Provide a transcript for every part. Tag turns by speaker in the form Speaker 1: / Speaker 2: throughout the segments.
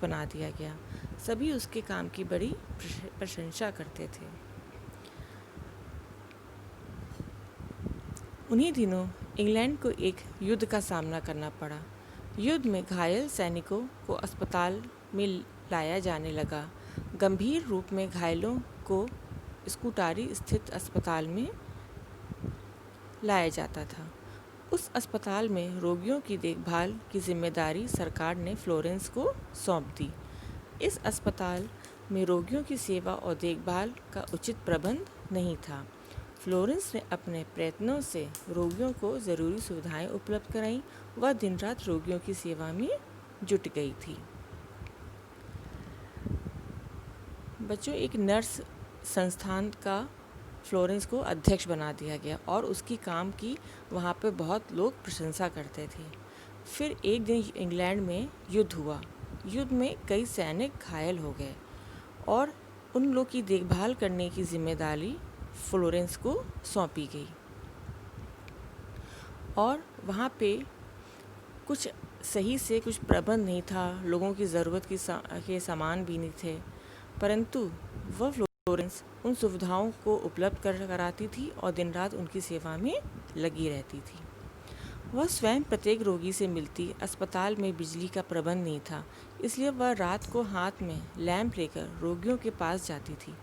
Speaker 1: बना दिया गया। सभी उसके काम की बड़ी प्रशंसा करते थे। उन्हीं दिनों इंग्लैंड को एक युद्ध का सामना करना पड़ा। युद्ध में घायल सैनिकों को अस्पताल में लाया जाने लगा। गंभीर रूप में घायलों को स्कूटारी स्थित अस्पताल में लाया जाता था। उस अस्पताल में रोगियों की देखभाल की जिम्मेदारी सरकार ने फ्लोरेंस को सौंप दी। इस अस्पताल में रोगियों की सेवा और देखभाल का उचित प्रबंध नहीं था। फ्लोरेंस ने अपने प्रयत्नों से रोगियों को ज़रूरी सुविधाएं उपलब्ध कराईं। वह दिन रात रोगियों की सेवा में जुट गई थी। बच्चों, एक नर्स संस्थान का फ्लोरेंस को अध्यक्ष बना दिया गया और उसकी काम की वहाँ पे बहुत लोग प्रशंसा करते थे। फिर एक दिन इंग्लैंड में युद्ध हुआ। युद्ध में कई सैनिक घायल हो गए और उन लोग की देखभाल करने की जिम्मेदारी फ्लोरेंस को सौंपी गई। और वहाँ पे कुछ सही से कुछ प्रबंध नहीं था, लोगों की ज़रूरत के सामान भी नहीं थे, परंतु वह फ्लोरेंस उन सुविधाओं को उपलब्ध कराती थी और दिन रात उनकी सेवा में लगी रहती थी। वह स्वयं प्रत्येक रोगी से मिलती। अस्पताल में बिजली का प्रबंध नहीं था, इसलिए वह रात को हाथ में लैंप लेकर रोगियों के पास जाती थी।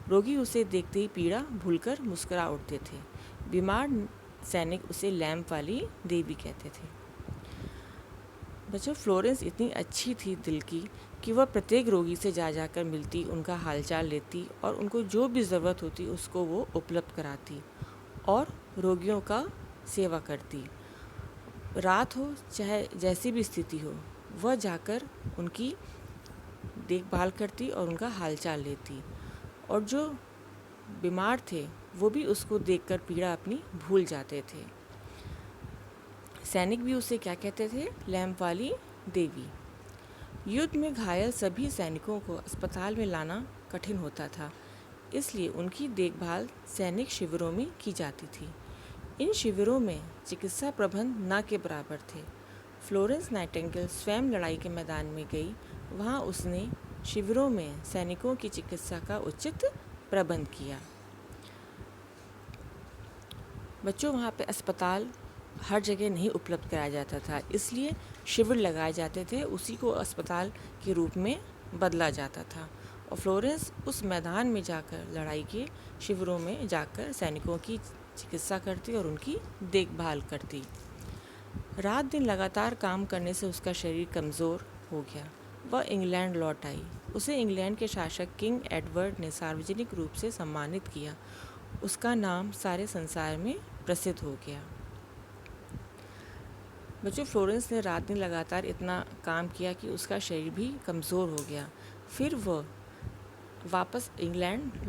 Speaker 1: रोगी उसे देखते ही पीड़ा भूलकर मुस्कुरा उठते थे। बीमार सैनिक उसे लैंप वाली देवी कहते थे। बच्चों, फ्लोरेंस इतनी अच्छी थी दिल की कि वह प्रत्येक रोगी से जाकर मिलती, उनका हालचाल लेती और उनको जो भी ज़रूरत होती उसको वो उपलब्ध कराती और रोगियों का सेवा करती। रात हो चाहे जैसी भी स्थिति हो, वह जाकर उनकी देखभाल करती और उनका हालचाल लेती। और जो बीमार थे वो भी उसको देखकर पीड़ा अपनी भूल जाते थे। सैनिक भी उसे क्या कहते थे? लैंप वाली देवी। युद्ध में घायल सभी सैनिकों को अस्पताल में लाना कठिन होता था, इसलिए उनकी देखभाल सैनिक शिविरों में की जाती थी। इन शिविरों में चिकित्सा प्रबंध न के बराबर थे। फ्लोरेंस नाइटिंगेल स्वयं लड़ाई के मैदान में गई। वहाँ उसने शिविरों में सैनिकों की चिकित्सा का उचित प्रबंध किया। बच्चों, वहाँ पे अस्पताल हर जगह नहीं उपलब्ध कराया जाता था, इसलिए शिविर लगाए जाते थे, उसी को अस्पताल के रूप में बदला जाता था। और फ्लोरेंस उस मैदान में जाकर लड़ाई के शिविरों में जाकर सैनिकों की चिकित्सा करती और उनकी देखभाल करती। रात दिन लगातार काम करने से उसका शरीर कमज़ोर हो गया। वह इंग्लैंड लौट आई। उसे इंग्लैंड के शासक किंग एडवर्ड ने सार्वजनिक रूप से सम्मानित किया। उसका नाम सारे संसार में प्रसिद्ध हो गया। बच्चों, फ्लोरेंस ने रात दिन लगातार इतना काम किया कि उसका शरीर भी कमज़ोर हो गया। फिर वह वापस इंग्लैंड